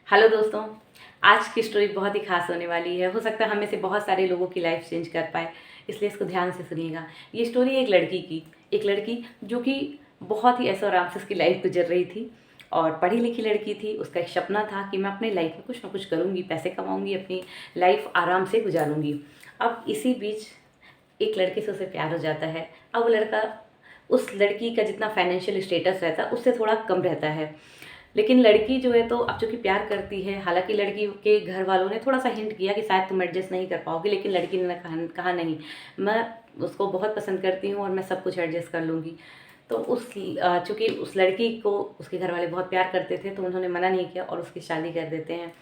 Hello दोस्तों, आज की स्टोरी बहुत ही खास होने वाली है। हो सकता है हम में से बहुत सारे लोगों की लाइफ चेंज कर पाए, इसलिए इसको ध्यान से सुनिएगा। ये स्टोरी है एक लड़की जो कि बहुत ही ऐशो आराम से उसकी लाइफ गुजर रही थी और पढ़ी लिखी लड़की थी। उसका एक सपना था कि मैं अपने लाइफ में कुछ ना कुछ करूँगी, पैसे कमाऊँगी, अपनी लाइफ आराम से गुजारूँगी। अब इसी बीच एक लड़के से उसे प्यार हो जाता है। अब वो लड़का उस लड़की का जितना फाइनेंशियल स्टेटस रहता है उससे थोड़ा कम रहता है, लेकिन लड़की जो है तो अब चूँकि प्यार करती है। हालांकि लड़की के घर वालों ने थोड़ा सा हिंट किया कि शायद तुम एडजस्ट नहीं कर पाओगी, लेकिन लड़की ने कहा नहीं, मैं उसको बहुत पसंद करती हूँ और मैं सब कुछ एडजस्ट कर लूँगी। तो चूँकि उस लड़की को उसके घर वाले बहुत प्यार करते थे तो उन्होंने मना नहीं किया और उसकी शादी कर देते हैं।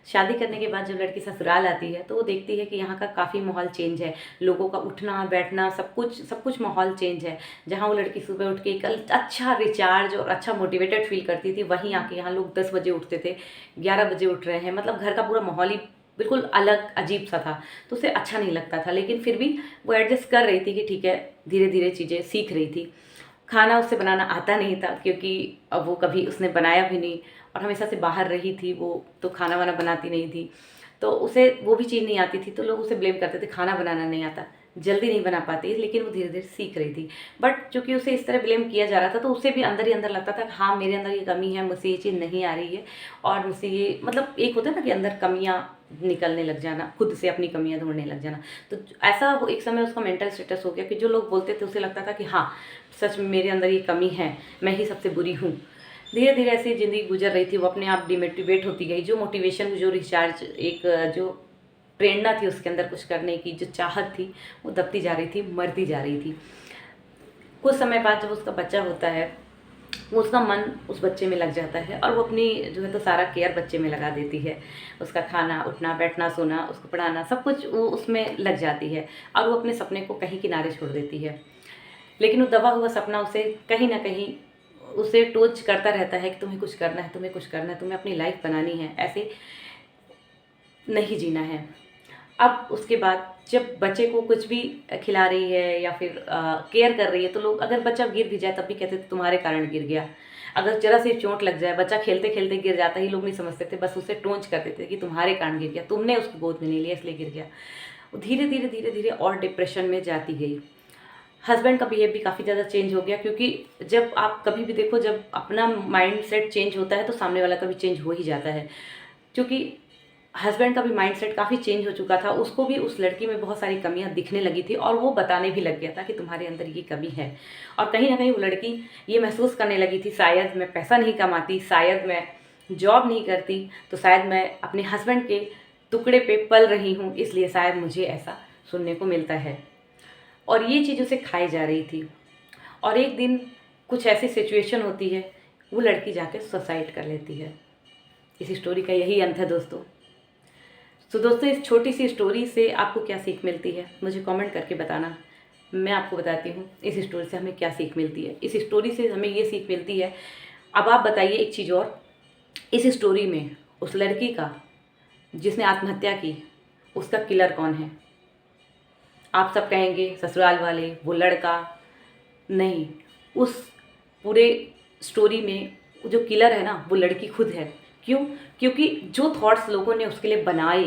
शादी करने के बाद जब लड़की ससुराल आती है तो वो देखती है कि यहाँ का काफ़ी माहौल चेंज है। लोगों का उठना बैठना सब कुछ माहौल चेंज है। जहाँ वो लड़की सुबह उठ के एक अच्छा रिचार्ज और अच्छा मोटिवेटेड फील करती थी, वहीं आके यहाँ लोग 10 बजे उठते थे, 11 बजे उठ रहे हैं। मतलब घर का पूरा माहौल ही बिल्कुल अलग अजीब सा था। तो उसे अच्छा नहीं लगता था, लेकिन फिर भी वो एडजस्ट कर रही थी कि ठीक है, धीरे धीरे चीज़ें सीख रही थी। खाना उससे बनाना आता नहीं था क्योंकि अब वो कभी उसने बनाया भी नहीं और हमेशा से बाहर रही थी वो, तो खाना वाना बनाती नहीं थी। तो उसे वो भी चीज़ नहीं आती थी तो लोग उसे ब्लेम करते थे, खाना बनाना नहीं आता, जल्दी नहीं बना पाती। लेकिन वो धीरे धीरे सीख रही थी। बट चूंकि उसे इस तरह ब्लेम किया जा रहा था तो उसे भी अंदर ही अंदर लगता था हाँ, मेरे अंदर ये कमी है, मुझसे ये चीज़ नहीं आ रही है। और मुझसे ये मतलब एक होता है ना कि अंदर कमियाँ निकलने लग जाना, खुद से अपनी कमियां ढूंढने लग जाना। तो ऐसा एक समय उसका मेंटल स्टेटस हो गया कि जो लोग बोलते थे उसे लगता था कि हाँ, सच में मेरे अंदर ये कमी है, मैं ही सबसे बुरी हूँ। धीरे धीरे ऐसी ज़िंदगी गुजर रही थी। वो अपने आप डिमोटिवेट होती गई। जो मोटिवेशन, जो रिचार्ज, एक जो प्रेरणा थी उसके अंदर कुछ करने की, जो चाहत थी, वो दबती जा रही थी, मरती जा रही थी। कुछ समय बाद जब उसका बच्चा होता है, वो उसका मन उस बच्चे में लग जाता है और वो अपनी जो है तो सारा केयर बच्चे में लगा देती है। उसका खाना, उठना, बैठना, सोना, उसको पढ़ाना, सब कुछ वो उसमें लग जाती है और वो अपने सपने को कहीं किनारे छोड़ देती है। लेकिन वो दबा हुआ सपना उसे कहीं ना कहीं उसे टोच करता रहता है कि तुम्हें कुछ करना है, तुम्हें कुछ करना है, तुम्हें अपनी लाइफ बनानी है, ऐसे नहीं जीना है। अब उसके बाद जब बच्चे को कुछ भी खिला रही है या फिर केयर कर रही है तो लोग, अगर बच्चा गिर भी जाए तब भी कहते थे तुम्हारे कारण गिर गया। अगर जरा सी चोट लग जाए, बच्चा खेलते खेलते गिर जाता ही, लोग नहीं समझते थे, बस उसे टोंच करते थे कि तुम्हारे कारण गिर गया, तुमने उसको गोद में नहीं लिया इसलिए गिर गया। वो धीरे धीरे धीरे धीरे और डिप्रेशन में जाती गई। हस्बैंड का बिहेव भी काफ़ी ज़्यादा चेंज हो गया, क्योंकि जब आप कभी भी देखो, जब अपना माइंड सेट चेंज होता है तो सामने वाला का भी चेंज हो ही जाता है। क्योंकि हस्बैंड का भी माइंडसेट काफ़ी चेंज हो चुका था। उसको भी उस लड़की में बहुत सारी कमियां दिखने लगी थी और वो बताने भी लग गया था कि तुम्हारे अंदर ये कमी है। और कहीं ना कहीं वो लड़की ये महसूस करने लगी थी, शायद मैं पैसा नहीं कमाती, शायद मैं जॉब नहीं करती, तो शायद मैं अपने हस्बैंड के टुकड़े पे पल रही हूँ, इसलिए शायद मुझे ऐसा सुनने को मिलता है। और ये चीज़ उसे खाई जा रही थी। और एक दिन कुछ ऐसी सिचुएशन होती है, वो लड़की जाके सुसाइड कर लेती है। इस स्टोरी का यही अंत है दोस्तों। तो दोस्तों, इस छोटी सी स्टोरी से आपको क्या सीख मिलती है मुझे कमेंट करके बताना। मैं आपको बताती हूँ इस स्टोरी से हमें क्या सीख मिलती है। इस स्टोरी से हमें ये सीख मिलती है। अब आप बताइए एक चीज़ और, इस स्टोरी में उस लड़की का जिसने आत्महत्या की, उसका किलर कौन है? आप सब कहेंगे ससुराल वाले, वो लड़का। नहीं, उस पूरे स्टोरी में जो किलर है ना, वो लड़की खुद है। क्यों? क्योंकि जो थॉट्स लोगों ने उसके लिए बनाए,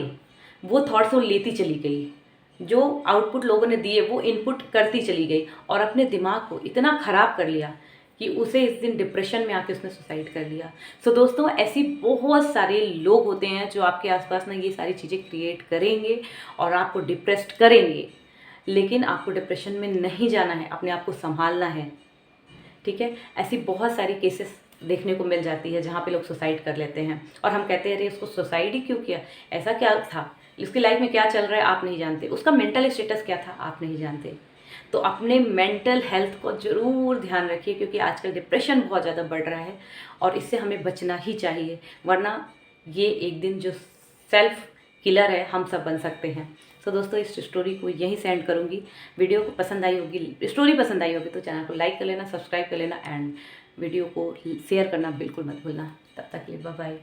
वो थॉट्स वो लेती चली गई। जो आउटपुट लोगों ने दिए वो इनपुट करती चली गई और अपने दिमाग को इतना ख़राब कर लिया कि उसे इस दिन डिप्रेशन में आके उसने सुसाइड कर लिया। सो दोस्तों, ऐसी बहुत सारे लोग होते हैं जो आपके आसपास ना ये सारी चीज़ें क्रिएट करेंगे और आपको डिप्रेस्ड करेंगे। लेकिन आपको डिप्रेशन में नहीं जाना है, अपने आप को संभालना है। ठीक है, ऐसी बहुत सारी केसेस देखने को मिल जाती है जहाँ पे लोग सुसाइड कर लेते हैं और हम कहते हैं अरे उसको सुसाइड ही क्यों किया, ऐसा क्या था, उसकी लाइफ में क्या चल रहा है आप नहीं जानते, उसका मेंटल स्टेटस क्या था आप नहीं जानते। तो अपने मेंटल हेल्थ को ज़रूर ध्यान रखिए, क्योंकि आजकल डिप्रेशन बहुत ज़्यादा बढ़ रहा है और इससे हमें बचना ही चाहिए, वरना ये एक दिन जो सेल्फ किलर है हम सब बन सकते हैं। तो दोस्तों, इस स्टोरी को यहीं से एंड करूँगी। वीडियो को पसंद आई होगी, स्टोरी पसंद आई होगी तो चैनल को लाइक कर लेना, सब्सक्राइब कर लेना एंड वीडियो को शेयर करना बिल्कुल मत भूलना। तब तक के लिए बाय बाय।